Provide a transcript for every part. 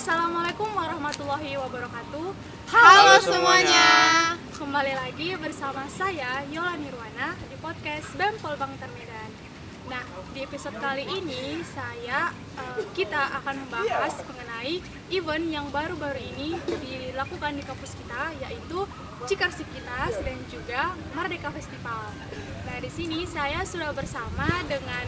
Assalamualaikum warahmatullahi wabarakatuh. Halo semuanya. Kembali lagi bersama saya Yola Nirwana di podcast BEM Polbang Medan. Nah, di episode kali ini kita akan membahas mengenai event yang baru-baru ini dilakukan di kampus kita, yaitu Cikarsivitas dan juga Merdeka Festival. Nah, di sini saya sudah bersama dengan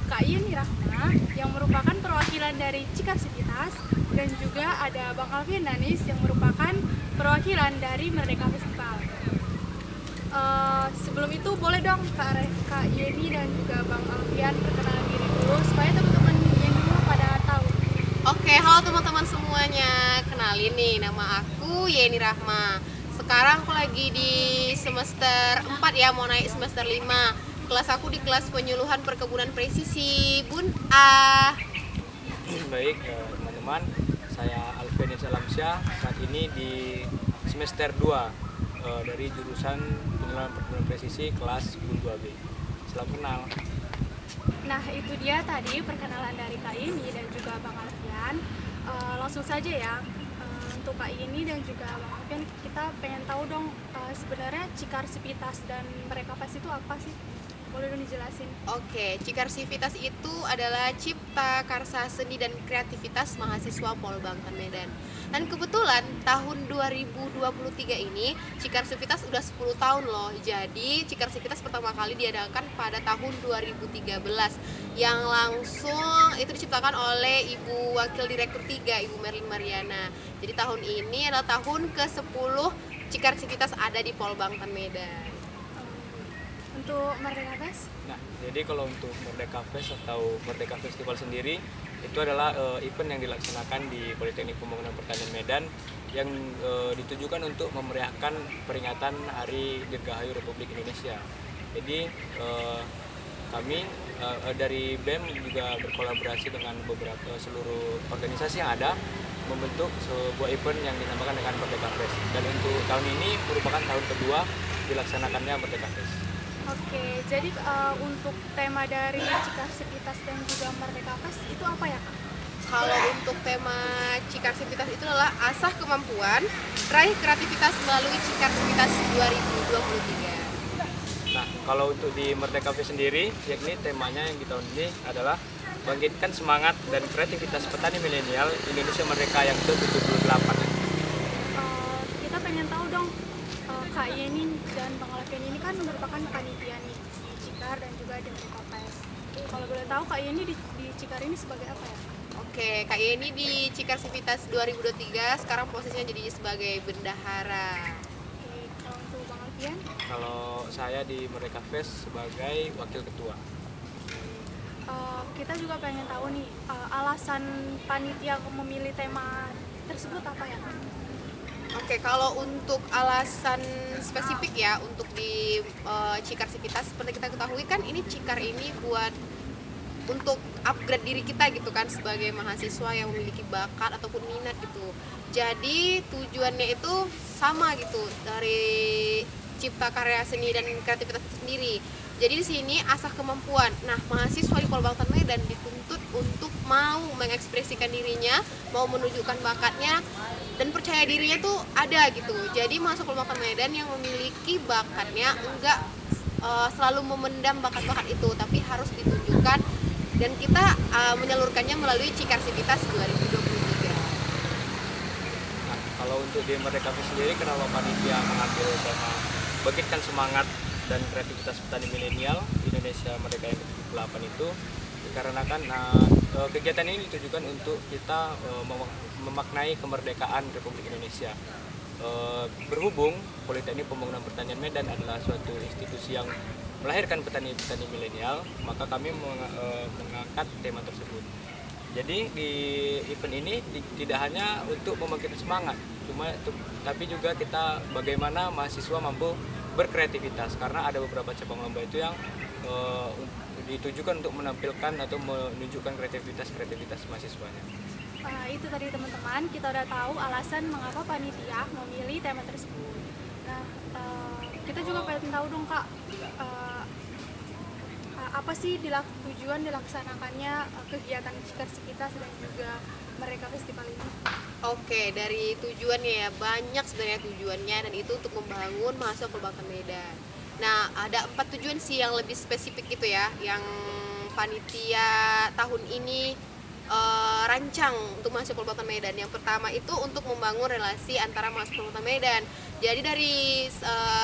Kak Yeni Rahma yang merupakan perwakilan dari Cikarsivitas, dan juga ada Bang Alfian Danis yang merupakan perwakilan dari Merdeka Festival. Sebelum itu boleh dong Kak Yeni dan juga Bang Alfian perkenalan diri dulu supaya teman-teman yang dulu pada tahu. Oke, halo teman-teman semuanya. Kenalin nih, nama aku Yeni Rahma. Sekarang aku lagi di semester 4 ya, mau naik semester 5. Kelas aku di kelas penyuluhan perkebunan presisi, Bun A. Baik, teman-teman, saya Alfian Alamsyah, saat ini di semester 2 dari jurusan penyuluhan perkebunan presisi kelas Bun 2B. Salam kenal. Nah, itu dia tadi perkenalan dari Kak Yeni dan juga Bang Alfian. Langsung saja ya, untuk Kak Yeni dan juga Bang Alfian, kita pengen tahu dong sebenarnya Cikarsivitas dan Merdeka Fest itu apa sih? Boleh dong dijelasin? Oke, Cikarsivitas itu adalah Cipta Karsa Seni dan Kreativitas Mahasiswa Polbang Medan. Dan kebetulan tahun 2023 ini Cikarsivitas udah 10 tahun loh. Jadi Cikarsivitas pertama kali diadakan pada tahun 2013 yang langsung itu diciptakan oleh Ibu Wakil Direktur 3, Ibu Merlin Mariana. Jadi tahun ini adalah tahun ke-10 Cikarsivitas ada di Polbang Medan. Untuk Merdeka Fest? Nah, jadi kalau untuk Merdeka Fest atau Merdeka Festival sendiri, itu adalah event yang dilaksanakan di Politeknik Pembangunan Pertanian Medan yang ditujukan untuk memeriahkan peringatan Hari Dirgahayu Republik Indonesia. Jadi kami dari BEM juga berkolaborasi dengan beberapa seluruh organisasi yang ada membentuk sebuah event yang dinamakan dengan Merdeka Fest. Dan untuk tahun ini merupakan tahun kedua dilaksanakannya Merdeka Fest. Oke, jadi untuk tema dari Cikarsivitas dan juga Merdeka Fest itu apa ya, Kak? Kalau untuk tema Cikarsivitas itu adalah asah kemampuan, raih kreativitas melalui Cikarsivitas 2023. Nah, kalau untuk di Merdeka Fest sendiri, yakni temanya yang di tahun ini adalah bangkitkan semangat dan kreativitas petani milenial Indonesia Merdeka yang ke-78. Kita pengen tahu dong, Kak Yeni dan Bang Alfian ini kan merupakan panitia nih di Cikar dan juga di Merdeka Fest. Kalau boleh tahu Kak Yeni di Cikar ini sebagai apa ya? Oke, Kak Yeni di Cikarsivitas 2023 sekarang posisinya jadi sebagai bendahara. Oke, kalau untuk Bang Alfian? Kalau saya di Merdeka Fest sebagai wakil ketua. Kita juga pengen tahu nih, alasan panitia memilih tema tersebut apa ya, Kak? Oke, kalau untuk alasan spesifik ya untuk di Cikarsivitas, seperti kita ketahui kan ini Cikar ini buat untuk upgrade diri kita gitu kan sebagai mahasiswa yang memiliki bakat ataupun minat gitu. Jadi tujuannya itu sama gitu dari cipta karya seni dan kreativitas itu sendiri. Jadi di sini asah kemampuan. Nah, mahasiswa di Polbang Medan dituntut untuk mau mengekspresikan dirinya, mau menunjukkan bakatnya dan percaya dirinya tuh ada gitu. Jadi masuk Polbang Medan yang memiliki bakatnya enggak selalu memendam bakat-bakat itu, tapi harus ditunjukkan dan kita menyalurkannya melalui Cikarsivitas 2023. Nah, kalau untuk di Merdeka Fest sendiri, kenapa panitia mengambil tema bangkitkan semangat dan kreativitas petani milenial Indonesia Merdeka yang ke-78 itu? Dikarenakan kegiatan ini ditujukan untuk kita memaknai kemerdekaan Republik Indonesia. Berhubung Politeknik Pembangunan Pertanian Medan adalah suatu institusi yang melahirkan petani-petani milenial, maka kami mengangkat tema tersebut. Jadi di event ini tidak hanya untuk membangkitkan semangat, tapi juga kita bagaimana mahasiswa mampu berkreativitas, karena ada beberapa cabang lomba itu yang ditujukan untuk menampilkan atau menunjukkan kreativitas mahasiswanya. Itu tadi teman-teman, kita udah tahu alasan mengapa panitia memilih tema tersebut. Nah, kita juga pengen tahu dong Kak, apa sih tujuan dilaksanakannya kegiatan Cikarsivitas dan juga Merdeka Festival ini? Oke, dari tujuannya ya, banyak sebenarnya tujuannya, dan itu untuk membangun mahasiswa Polbangtan Medan. Nah, ada 4 tujuan sih yang lebih spesifik gitu ya, yang panitia tahun ini rancang untuk mahasiswa Polbangtan Medan. Yang pertama itu untuk membangun relasi antara mahasiswa Polbangtan Medan. Jadi dari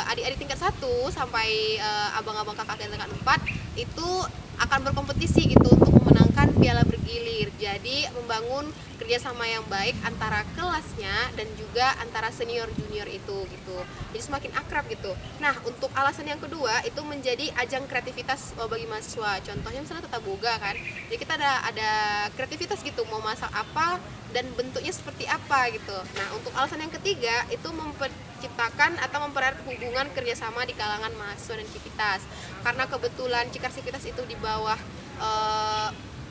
adik-adik tingkat 1 sampai abang-abang kakak tingkat 4 itu akan berkompetisi gitu untuk memenangkan piala bergilir. Jadi membangun kerjasama yang baik antara kelasnya dan juga antara senior junior itu gitu. Jadi semakin akrab gitu. Nah, untuk alasan yang kedua itu menjadi ajang kreativitas bagi mahasiswa. Contohnya misalnya Tata Boga kan. Jadi kita ada kreativitas gitu, mau masak apa dan bentuknya seperti apa gitu. Nah, untuk alasan yang ketiga itu menciptakan atau mempererat hubungan kerjasama di kalangan mahasiswa dan Civitas. Karena kebetulan Cikar Civitas itu di bawah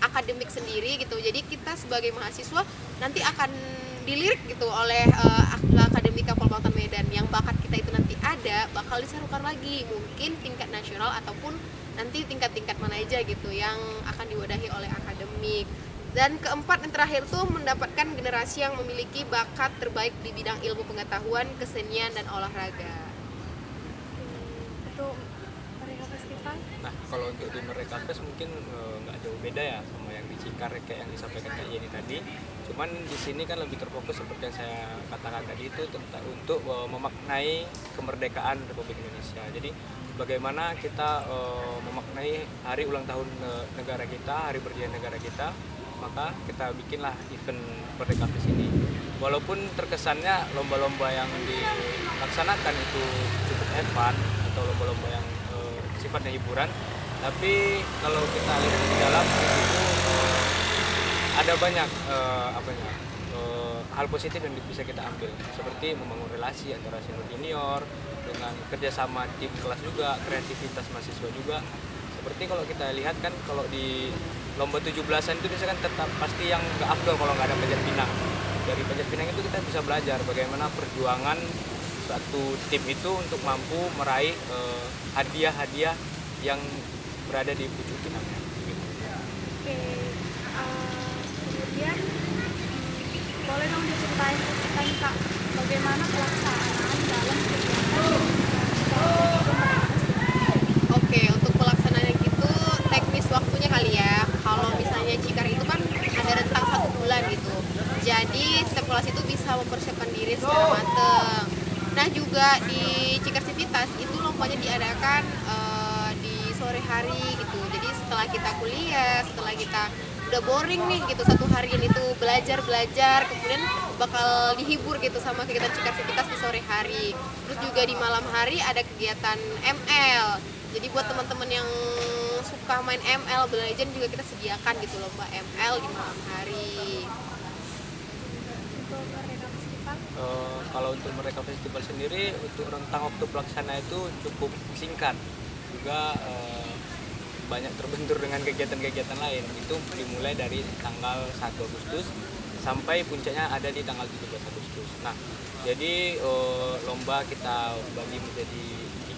akademik sendiri gitu, jadi kita sebagai mahasiswa nanti akan dilirik gitu oleh akademika Polbangtan Medan. Yang bakat kita itu nanti ada, bakal diserukan lagi, mungkin tingkat nasional ataupun nanti tingkat-tingkat mana aja gitu yang akan diwadahi oleh akademik. Dan keempat yang terakhir tuh mendapatkan generasi yang memiliki bakat terbaik di bidang ilmu pengetahuan, kesenian, dan olahraga. Itu Merdeka Festival. Nah, kalau untuk di Merdeka Fest mungkin nggak jauh beda ya sama yang di Cikar kayak yang disampaikan Kak Yeni tadi. Cuman di sini kan lebih terfokus seperti yang saya katakan tadi itu tentang untuk memaknai kemerdekaan Republik Indonesia. Jadi bagaimana kita memaknai hari ulang tahun negara kita, hari berdiri negara kita, maka kita bikinlah event Merdeka Fest ini. Walaupun terkesannya lomba-lomba yang dilaksanakan itu cukup fun atau lomba-lomba yang sifatnya hiburan, tapi kalau kita lihat di dalam itu ada banyak hal positif yang bisa kita ambil, seperti membangun relasi antara senior junior dengan kerjasama tim kelas juga, kreativitas mahasiswa juga. Seperti kalau kita lihat kan kalau di lomba 17-an itu biasanya kan tetap pasti yang nggak afdol kalau nggak ada panjat pinang. Dari panjat pinang itu kita bisa belajar bagaimana perjuangan satu tim itu untuk mampu meraih hadiah-hadiah yang berada di pucuk pinangnya. Oke, kemudian boleh dong diceritain ke kita nih Kak, bagaimana pelaksanaan dalam kegiatan Oke, untuk pelaksanaannya gitu teknis waktunya kali ya. Kalau misalnya Cikar itu kan ada rentang 1 bulan gitu. Jadi setiap kelas itu bisa mempersiapkan diri secara matang. Nah, juga di Cikar Civitas itu lombanya diadakan di sore hari gitu. Jadi setelah kita kuliah, setelah kita udah boring nih gitu satu harian itu belajar, kemudian bakal dihibur gitu sama kegiatan Cikar Civitas di sore hari. Terus juga di malam hari ada kegiatan ML. Jadi buat teman-teman yang suka main ML, belajar juga kita sediakan gitu lomba ML di malam hari. untuk Merdeka Festival? Kalau untuk Merdeka Festival sendiri untuk rentang waktu pelaksana itu cukup singkat, juga banyak terbentur dengan kegiatan-kegiatan lain. Itu dimulai dari tanggal 1 Agustus sampai puncaknya ada di tanggal 17 Agustus. Nah, jadi lomba kita bagi menjadi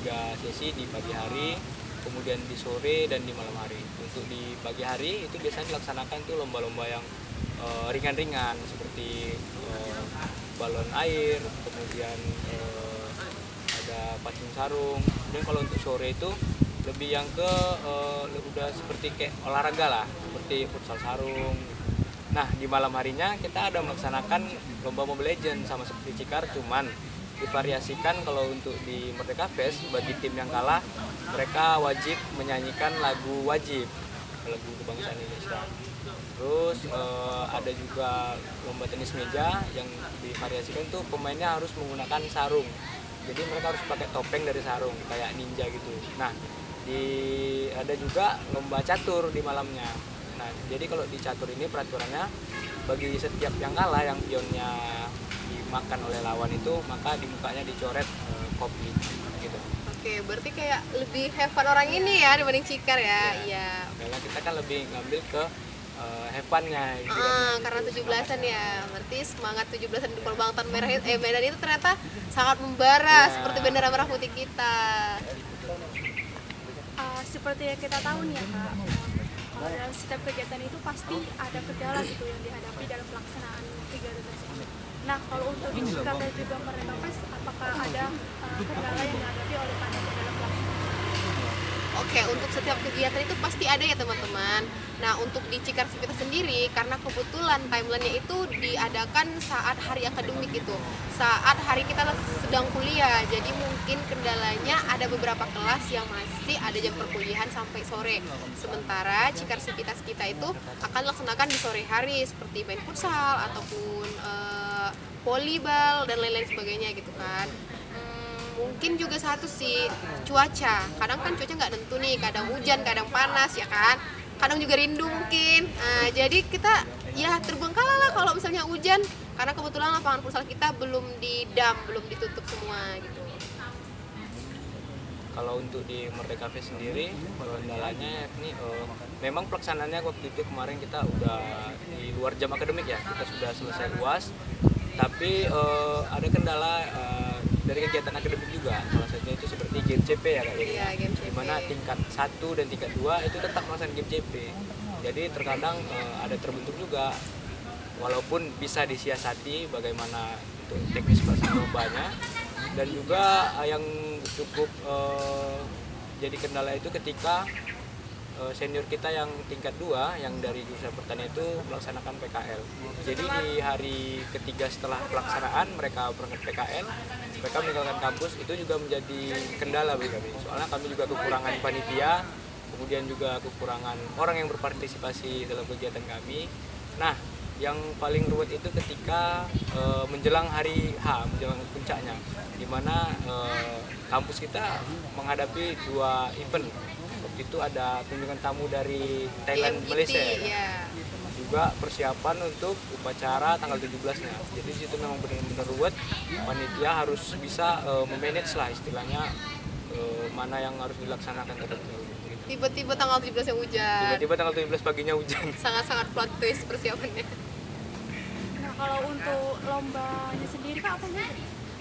3 sesi di pagi hari, kemudian di sore dan di malam hari. Untuk di pagi hari itu biasanya dilaksanakan itu lomba-lomba yang ringan-ringan seperti balon air, kemudian ada pacung sarung. Kemudian kalau untuk sore itu lebih yang ke udah seperti kayak olahraga lah, seperti futsal sarung. Nah, di malam harinya kita ada melaksanakan lomba Mobile Legends sama seperti Cikar, cuman divariasikan. Kalau untuk di Merdeka Fest bagi tim yang kalah mereka wajib menyanyikan lagu wajib, lagu kebangsaan Indonesia. Terus ada juga lomba tenis meja yang divariasikan tuh pemainnya harus menggunakan sarung. Jadi mereka harus pakai topeng dari sarung kayak ninja gitu. Nah, ada juga lomba catur di malamnya. Nah, jadi kalau di catur ini peraturannya bagi setiap yang kalah, yang pionnya dimakan oleh lawan itu, maka di mukanya dicoret kopi gitu. Oke, berarti kayak lebih have fun orang ini ya dibanding Cikar ya. Iya. Karena kita kan lebih ngambil ke have fun-nya gitu. Karena 17-an ya. Berarti semangat 17-an di Polbangtan Medan itu ternyata sangat membara seperti bendera merah putih kita. Seperti yang kita tahu nih ya Kak, kalau dalam setiap kegiatan itu pasti ada kendala gitu yang dihadapi dalam pelaksanaan kegiatan tersebut. Nah, kalau untuk di Cikar dan juga Merdeka Fest, apakah ada kendala yang dihadapi oleh panitia dalam pelaksanaan? Oke, untuk setiap kegiatan itu pasti ada ya teman-teman. Nah, untuk di Cikar Civitas sendiri, karena kebetulan timeline-nya itu diadakan saat hari akademik itu, saat hari kita sedang kuliah. Jadi mungkin kendalanya ada beberapa kelas yang masih ada jam perkuliahan sampai sore. Sementara Cikar Civitas kita itu akan dilaksanakan di sore hari, seperti main futsal ataupun volleyball dan lain-lain sebagainya gitu kan. Mungkin juga satu sih, cuaca. Kadang kan cuaca nggak nentu nih, kadang hujan, kadang panas ya kan. Kadang juga rindu mungkin. Nah, jadi kita ya terbengkalai lah kalau misalnya hujan, karena kebetulan lapangan futsal kita belum didam, belum ditutup semua gitu. Kalau untuk di Merdeka Fest sendiri, kendalanya yakni memang pelaksanaannya waktu itu kemarin kita udah di luar jam akademik ya, kita sudah selesai UAS, tapi ada kendala dari kegiatan akademik juga. Salah satunya itu seperti game CP ya Kak. Iya, game CP. Di mana tingkat 1 dan tingkat 2 itu tetap melaksanakan game CP. Jadi terkadang ada terbentuk juga, walaupun bisa disiasati bagaimana untuk teknis pelaksanaan lombanya. Dan juga yang cukup jadi kendala itu ketika senior kita yang tingkat 2 yang dari jurusan pertanian itu melaksanakan PKL. Jadi di hari ketiga setelah pelaksanaan mereka berangkat PKL, mereka meninggalkan kampus, itu juga menjadi kendala bagi kami. Soalnya kami juga kekurangan panitia, kemudian juga kekurangan orang yang berpartisipasi dalam kegiatan kami. Nah, yang paling ruwet itu ketika menjelang hari H, menjelang puncaknya, di mana kampus kita menghadapi 2 event. Waktu itu ada kunjungan tamu dari Thailand, TMGT, Malaysia, ya. juga persiapan untuk upacara tanggal 17-nya. Jadi di situ memang benar-benar ruwet. Panitia harus bisa memanage lah istilahnya mana yang harus dilaksanakan terlebih dahulu. Tiba-tiba tanggal 17 yang hujan. Tiba-tiba tanggal 17 paginya hujan. Sangat-sangat plot twist persiapannya. Nah, kalau untuk lombanya sendiri Kak, apa aja?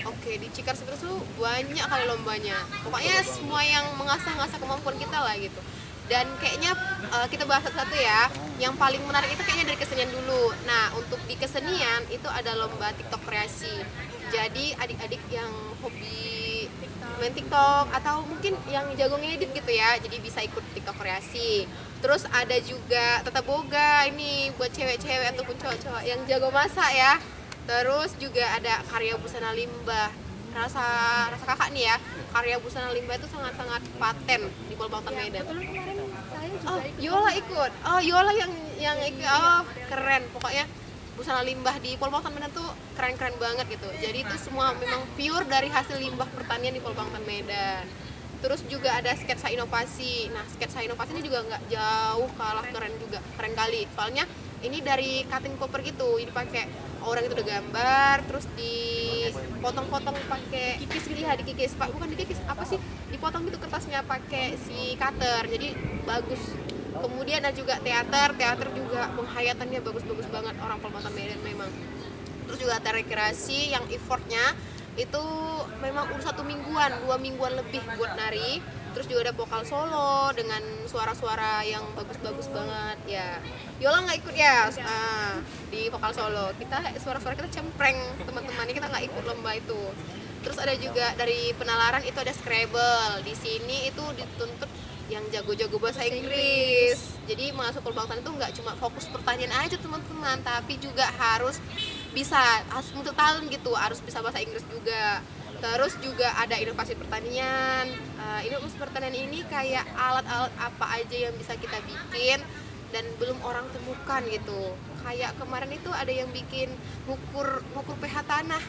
Oke, di Cikar Civitas tuh banyak kali lombanya. Pokoknya semua yang mengasah-ngasah kemampuan kita lah gitu. Dan kayaknya kita bahas satu-satu ya. Yang paling menarik itu kayaknya dari kesenian dulu. Nah, untuk di kesenian itu ada lomba TikTok kreasi. Jadi adik-adik yang hobi main TikTok atau mungkin yang jago ngedit gitu ya, jadi bisa ikut TikTok kreasi. Terus ada juga tata boga, ini buat cewek-cewek ataupun cowok-cowok yang jago masak ya. Terus juga ada karya busana limbah. Rasa kakak nih ya, karya busana limbah itu sangat-sangat paten di Polbangtan Medan. Kebetulan kemarin saya juga Oh, ikut. Yola ikut. Oh, Yola yang ikut. Oh, keren. Pokoknya busana limbah di Polbangtan Medan tuh keren-keren banget gitu. Jadi itu semua memang pure dari hasil limbah pertanian di Polbangtan Medan. Terus juga ada sketsa inovasi. Nah, sketsa inovasi ini juga nggak jauh kalah keren juga, keren kali. Soalnya ini dari cutting paper gitu, ini pakai orang itu udah gambar, terus dipotong-potong pakai kikis gitu ya, dikikis pak, bukan dikikis apa sih, dipotong gitu kertasnya pakai si cutter, jadi bagus. Kemudian ada juga teater juga penghayatannya bagus-bagus banget orang Polbangtan Medan memang. Terus juga ada rekreasi yang effortnya itu memang udah 1 mingguan, 2 mingguan lebih buat nari. Terus juga ada vokal solo dengan suara-suara yang bagus-bagus banget ya. Yola nggak ikut ya di vokal solo. Suara-suara kita cempreng teman-teman, kita nggak ikut lomba itu. Terus ada juga dari penalaran itu ada Scrabble. Di sini itu dituntut yang jago-jago bahasa Inggris. Jadi masuk Polbangtan itu nggak cuma fokus pertanian aja teman-teman, tapi juga harus untuk talent gitu, harus bisa bahasa Inggris juga. Terus juga ada inovasi pertanian. Inovasi pertanian ini kayak alat-alat apa aja yang bisa kita bikin dan belum orang temukan gitu. Kayak kemarin itu ada yang bikin ngukur pH tanah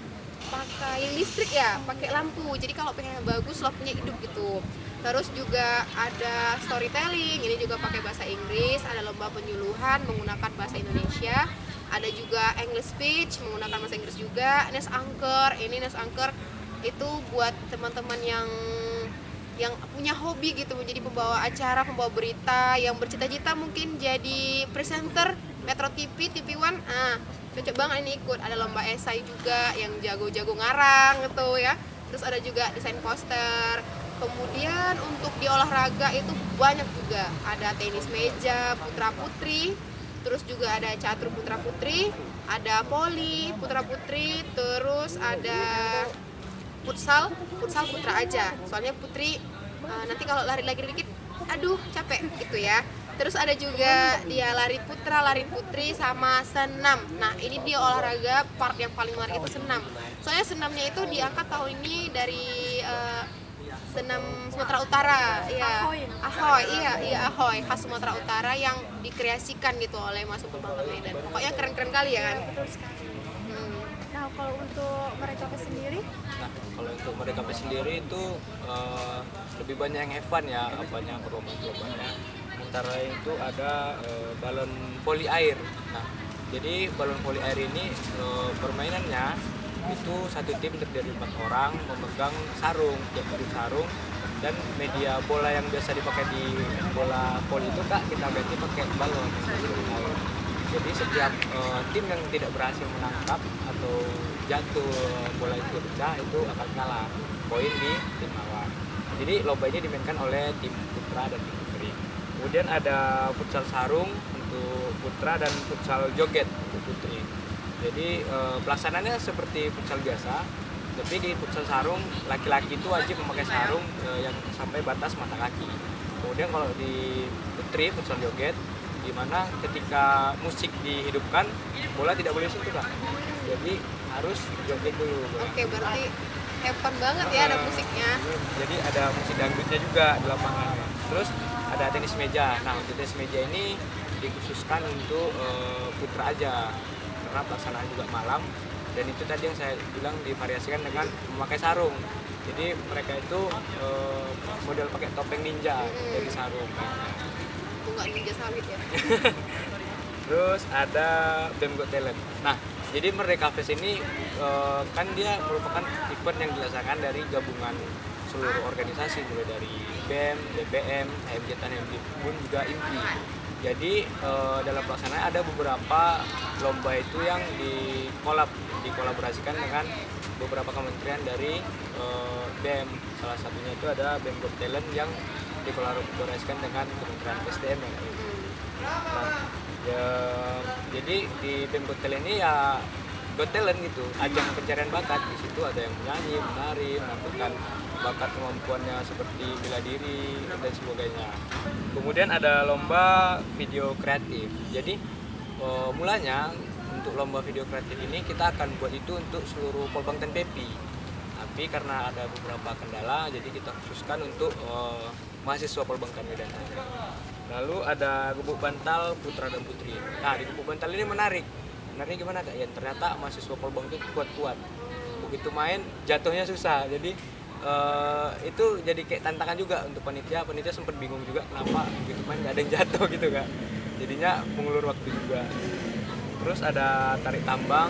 pakai listrik ya, pakai lampu. Jadi kalau pH bagus lampunya hidup gitu. Terus juga ada storytelling, ini juga pakai bahasa Inggris. Ada lomba penyuluhan menggunakan bahasa Indonesia. Ada juga English speech menggunakan bahasa Inggris juga. News anchor, ini news anchor itu buat teman-teman yang punya hobi gitu, menjadi pembawa acara, pembawa berita, yang bercita-cita mungkin jadi presenter Metro TV, TV One. Cocok banget ini ikut. Ada lomba esai juga yang jago-jago ngarang gitu ya. Terus ada juga desain poster. Kemudian untuk di olahraga itu banyak juga, ada tenis meja putra putri, terus juga ada catur putra putri, ada voli putra putri, terus ada futsal putra aja. Soalnya putri nanti kalau lari lagi dikit, aduh capek gitu ya. Terus ada juga dia lari putra, lari putri, sama senam. Nah ini dia olahraga part yang paling menarik itu senam. Soalnya senamnya itu diangkat tahun ini dari senam Sumatera Utara, ya. Ahoy, iya Ahoy, khas Sumatera Utara yang dikreasikan gitu oleh Mas Upul Bangka Medan. Pokoknya keren-keren kali ya kan. Betul sekali. Nah, kalau untuk mereka sendiri, Nah, kalau untuk mereka sendiri itu lebih banyak yang have fun ya, apanya perlombaan-perlombaannya. Antara itu ada balon voli air. Nah, jadi balon voli air ini permainannya itu satu tim terdiri 4 orang memegang sarung, tiap sarung, dan media bola yang biasa dipakai di bola voli itu Kak kita ganti pakai balon air. Jadi setiap tim yang tidak berhasil menangkap atau jatuh bola itu pecah itu akan kalah poin di tim lawan. Jadi lomba ini dimainkan oleh tim putra dan tim putri. Kemudian ada futsal sarung untuk putra dan futsal joget untuk putri. Jadi pelaksanaannya seperti futsal biasa, tapi di futsal sarung laki-laki itu wajib memakai sarung yang sampai batas mata kaki. Kemudian kalau di putri futsal joget, di mana ketika musik dihidupkan bola tidak boleh sentuh Kak. Jadi harus joget dulu. Oke, berarti have fun banget ya ada musiknya. Jadi ada musik dangdutnya juga di lapangan. Terus ada tenis meja. Nah untuk tenis meja ini dikhususkan untuk putra aja karena pelaksanaan juga malam, dan itu tadi yang saya bilang divariasikan dengan memakai sarung. Jadi mereka itu model pakai topeng ninja dari sarung. Itu nggak ninja sawit ya. Terus ada BEM Got Talent. Nah, jadi Merdeka Fest ini kan dia merupakan event yang dilaksanakan dari gabungan seluruh organisasi, mulai dari BEM, DPM, HMJ HMJ pun juga IMPI. Jadi dalam pelaksanaan ada beberapa lomba itu yang dikolaborasikan dengan beberapa kementerian dari BEM. Salah satunya itu ada BEM Got Talent yang dikolaborasikan dengan Kementerian SDM ya. Nah, jadi di BEM Got Talent ini ya Got Talent gitu, ajang pencarian bakat. Di situ ada yang menyanyi, menari, menampilkan bakat kemampuannya seperti bela diri dan sebagainya. Kemudian ada lomba video kreatif. Jadi mulanya untuk lomba video kreatif ini kita akan buat itu untuk seluruh Polbang dan PEPI. Tapi karena ada beberapa kendala, jadi kita khususkan untuk mahasiswa Polbang dan Medan. Lalu ada gubuk bantal putra dan putri. Nah di gubuk bantal ini menarik. Menariknya gimana Kak? Ya ternyata mahasiswa Polbang itu kuat-kuat. Begitu main jatuhnya susah. Jadi itu jadi kayak tantangan juga untuk panitia sempat bingung juga kenapa gitu main nggak ada yang jatuh gitu Kak, jadinya mengulur waktu juga. Terus ada tarik tambang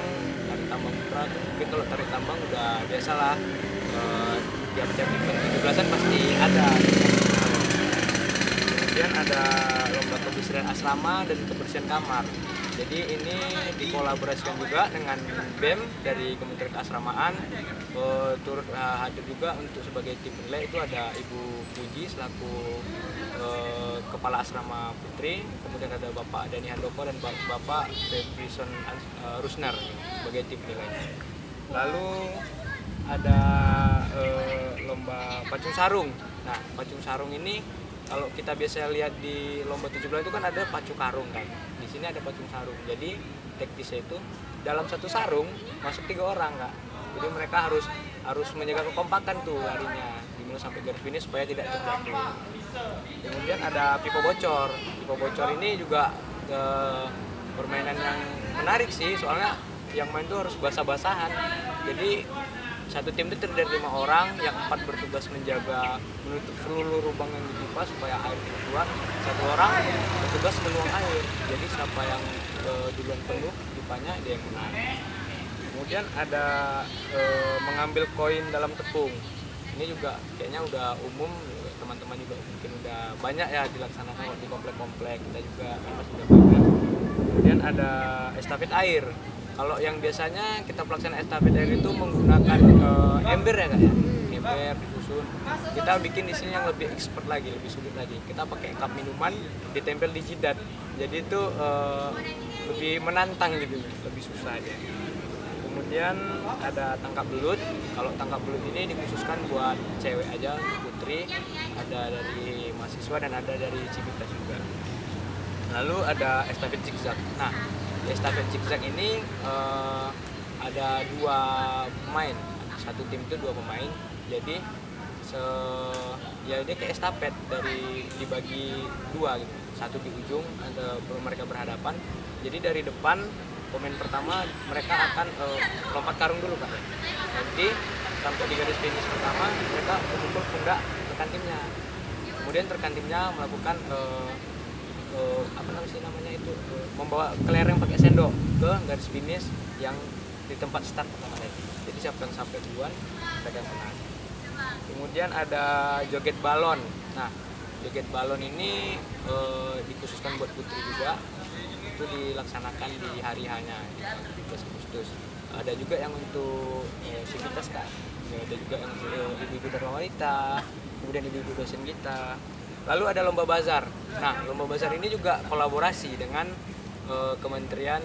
putra. Mungkin kalau tarik tambang udah biasalah, tiap-tiap event 17-an pasti ada. Kemudian ada lomba kebersihan asrama dan kebersihan kamar. Jadi ini dikolaborasikan juga dengan BEM dari Kementerian Keasramaan. Turut hadir juga untuk sebagai tim penilai itu ada Ibu Puji selaku Kepala Asrama Putri, kemudian ada Bapak Dani Handoko dan Bapak Febrizon Rusner sebagai tim penilai. Lalu ada lomba pacung sarung. Nah pacung sarung ini kalau kita biasa lihat di lomba 17 itu kan ada pacu karung kan. Di sini ada pacung sarung. Jadi teknisnya itu dalam satu sarung masuk 3 orang Kak. Jadi mereka harus menjaga kekompakan tuh larinya dimulai sampai garis finish supaya tidak terjatuh. Kemudian ada pipo bocor. Pipo bocor ini juga permainan yang menarik sih, soalnya yang main tuh harus basah-basahan. Jadi satu tim itu terdiri dari 5 orang, yang 4 bertugas menjaga menutup seluruh lubang yang dipipa supaya air tidak keluar. 1 orang bertugas menuang air. Jadi siapa yang duluan penuh pipanya dia yang menang. Kemudian ada mengambil koin dalam tepung. Ini juga kayaknya udah umum, teman-teman juga mungkin udah banyak ya dilaksanakan di komplek-komplek, kita juga masih udah banyak. Kemudian ada estafet air. Kalau yang biasanya kita pelaksanaan estafet air itu menggunakan ember ya Kak ya. prepare, disusun. Kita bikin di sini yang lebih expert lagi, lebih sulit lagi. Kita pakai cup minuman ditempel di jidat. Jadi itu lebih menantang gitu, lebih susah aja. Kemudian ada tangkap belut. Kalau tangkap belut ini dikhususkan buat cewek aja, untuk putri. Ada dari mahasiswa dan ada dari Civitas juga. Lalu ada estafet zigzag. Nah, di estafet zigzag ini ada 2 pemain. Satu tim itu 2 pemain. Jadi ya dia kayak estafet dari dibagi 2 gitu. Satu di ujung, ada mereka berhadapan. Jadi dari depan pemain pertama mereka akan lompat karung dulu kan. Nanti sampai di garis finish pertama mereka memukul pundak rekan timnya. Kemudian rekan timnya melakukan namanya itu membawa kelereng pakai sendok ke garis finish yang di tempat start pertama tadi. Jadi siapa yang sampai duluan mereka yang menang. Kemudian ada joget balon. Nah, joget balon ini dikhususkan buat putri juga. Itu dilaksanakan di hari hanya di 17 Agustus. Ada juga yang untuk Civitas kan. Ada juga yang ibu-ibu Dharma Wanita, kemudian ibu-ibu dosen kita. Lalu ada lomba bazar. Nah, lomba bazar ini juga kolaborasi dengan Kementerian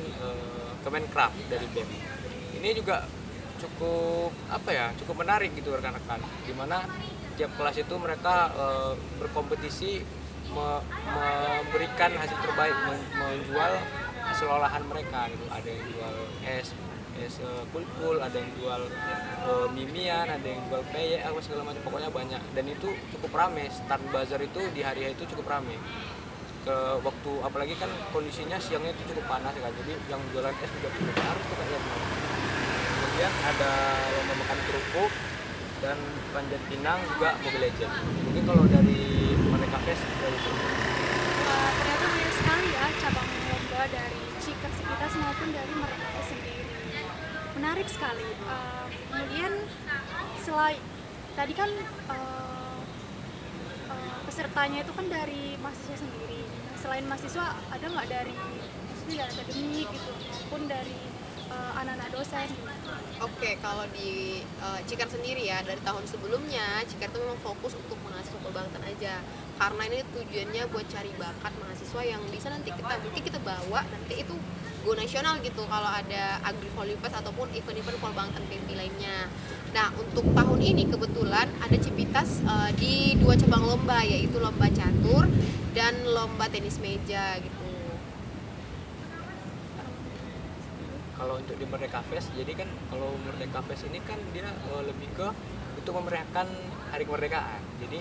Kemenkraf dari BEM. Ini juga cukup menarik gitu rekan-rekan. Di mana tiap kelas itu mereka berkompetisi memberikan hasil terbaik, menjual hasil olahan mereka gitu. Ada yang jual es kulkul, ada yang jual mimian, ada yang jual peyek, segala macam, pokoknya banyak. Dan itu cukup ramai. Start bazar itu di hari itu cukup ramai. Ke waktu apalagi kan kondisinya siangnya itu cukup panas kan. Jadi yang jualan es juga cukup harus tuh kayaknya. Kemudian ada lomba makan kerupuk dan panjat pinang juga Mobile Legends. Mungkin kalau dari Merdeka Fest dari itu. Ternyata banyak sekali ya cabang lomba dari Cikar Civitas maupun dari Merdeka Fest sendiri. Menarik sekali. Kemudian selain tadi kan pesertanya itu kan dari mahasiswa sendiri. Selain mahasiswa ada nggak dari akademik gitu maupun dari anak-anak dosen gitu? Oke, kalau di Cikar sendiri ya, dari tahun sebelumnya Cikar itu memang fokus untuk mahasiswa kebangsaan aja. Karena ini tujuannya buat cari bakat mahasiswa yang bisa nanti kita bawa nanti itu go nasional gitu kalau ada Agri Volleyball ataupun event-event Polbangtan PMP lainnya. Nah, untuk tahun ini kebetulan ada Civitas di 2 cabang lomba, yaitu lomba catur dan lomba tenis meja gitu. Kalau untuk di Merdeka Fest, jadi kan kalau Merdeka Fest ini kan dia lebih ke untuk memeriahkan hari kemerdekaan. Jadi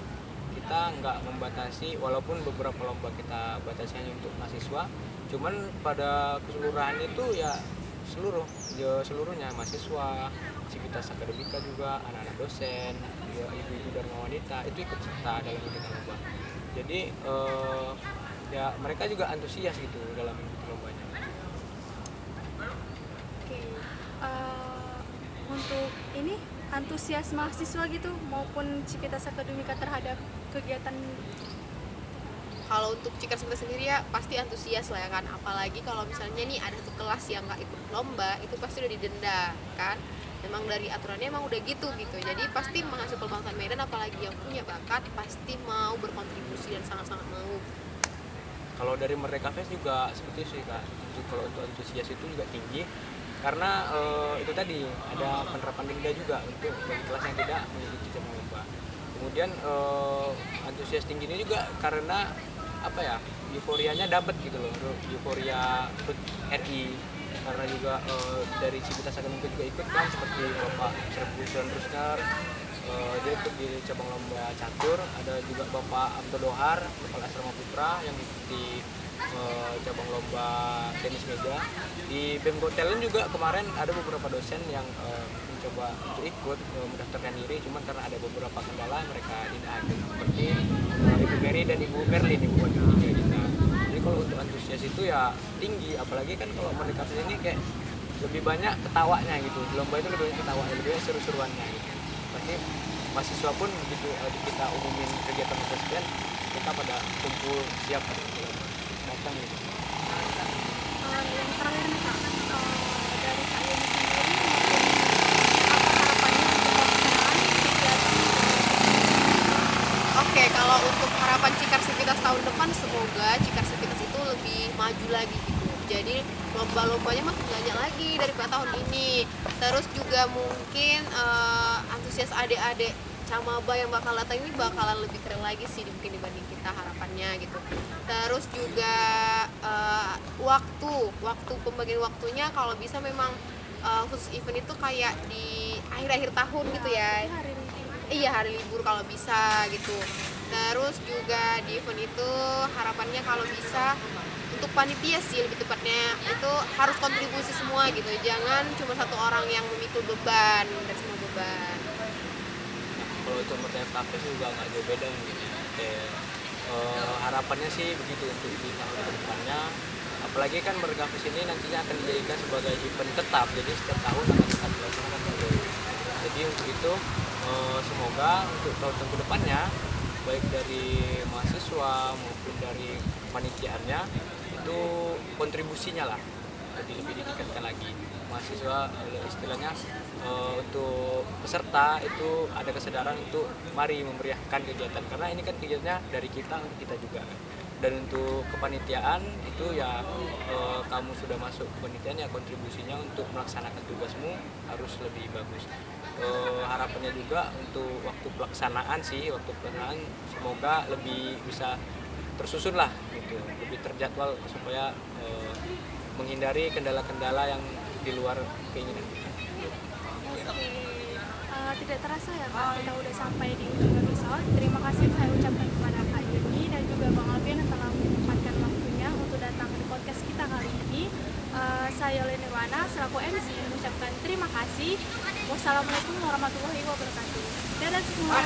kita nggak membatasi, walaupun beberapa lomba kita batasi hanya untuk mahasiswa, cuman pada keseluruhan itu ya seluruhnya mahasiswa, Civitas Akademika juga, anak-anak dosen, juga ibu-ibu Dharma Wanita itu ikut serta dalam kegiatan lomba. Jadi ya mereka juga antusias gitu dalam mengikuti lombanya. Untuk ini antusias mahasiswa gitu maupun Civitas Akademika terhadap kegiatan. Kalau untuk Cikar sendiri ya pasti antusias lah ya kan, apalagi kalau misalnya nih ada satu kelas yang nggak ikut lomba itu pasti udah didenda kan. Memang dari aturannya emang udah gitu. Jadi pasti mahasiswa Polbangtan Medan apalagi yang punya bakat pasti mau berkontribusi dan sangat-sangat mau. Kalau dari Merdeka Fest juga seperti itu sih Kak. Kalau untuk antusias itu juga tinggi. Karena itu tadi ada penerapan denda juga untuk bagi kelas yang tidak mengikuti cabang lomba. Kemudian antusias tinggi ini juga karena euforianya dapat gitu loh, euforia RI. Karena juga dari Civitas Akademika juga ikut kan, seperti Bapak Serbusan Rusnar, dia ikut di cabang lomba catur. Ada juga Bapak Abdo Dohar, Kepala Asrama Putra yang ikuti cabang lomba tenis meja. Di BEM Talent juga kemarin ada beberapa dosen yang mencoba untuk ikut mendaftarkan diri, cuman karena ada beberapa kendala mereka tidak hadir, seperti Ibu Mary dan Ibu Merlin, Ibu Wakil Tiga kita. Jadi kalau untuk antusias itu ya tinggi, apalagi kan kalau Merdeka Fest ini kayak lebih banyak ketawanya gitu, lomba itu lebih banyak ketawanya, lebih banyak seru-seruannya gitu. Pasti mahasiswa pun begitu kita umumin kegiatan sekian, kita pada kumpul siap datang gitu. Yang terakhir nih Kak, dari Kak Yeni sendiri, apa harapannya untuk pelaksanaan kegiatan Oke, kalau untuk harapan Cikar Civitas tahun depan, semoga Cikar Civitas itu lebih maju lagi gitu. Jadi lomba-lombanya mah banyak lagi daripada tahun ini. Terus juga mungkin antusias adik-adik Camaba yang bakal datang ini bakalan lebih keren lagi sih mungkin dibanding kita harapannya gitu. Terus juga waktu pembagian waktunya kalau bisa memang khusus event itu kayak di akhir-akhir tahun gitu ya. Hari ini Iya, hari libur kalau bisa gitu. Terus juga di event itu harapannya kalau bisa untuk panitia sih lebih tepatnya itu harus kontribusi semua gitu. Jangan cuma satu orang yang memikul beban dan semua beban. Kalau untuk Merdeka Cafe juga nggak jauh beda mungkin ya. Kayak, harapannya sih begitu untuk di tahun depannya. Apalagi kan Merdeka Cafe ini nantinya akan dijadikan sebagai event tetap, jadi setiap tahun akan tetap dilaksanakan terus. Jadi untuk itu semoga untuk tahun ke depannya baik dari mahasiswa maupun dari panitiaannya itu kontribusinya lah lebih ditingkatkan lagi. Mahasiswa istilahnya untuk peserta itu ada kesadaran untuk mari memeriahkan kegiatan, karena ini kan kegiatannya dari kita untuk kita juga. Dan untuk kepanitiaan itu ya kamu sudah masuk ke kepanitiaan ya kontribusinya untuk melaksanakan tugasmu harus lebih bagus. Harapannya juga untuk waktu pelaksanaan semoga lebih bisa tersusun lah gitu, lebih terjadwal supaya menghindari kendala-kendala yang di luar keinginan kita. tidak terasa ya Kak, kita udah sampai di ujung episode. Terima kasih saya ucapkan kepada Kak Yuni dan juga Bang Alvin yang telah menyempatkan waktunya untuk datang di podcast kita kali ini. Saya Yolanda Nirwana selaku MC mengucapkan terima kasih. Wassalamualaikum warahmatullahi wabarakatuh. Dadah semua.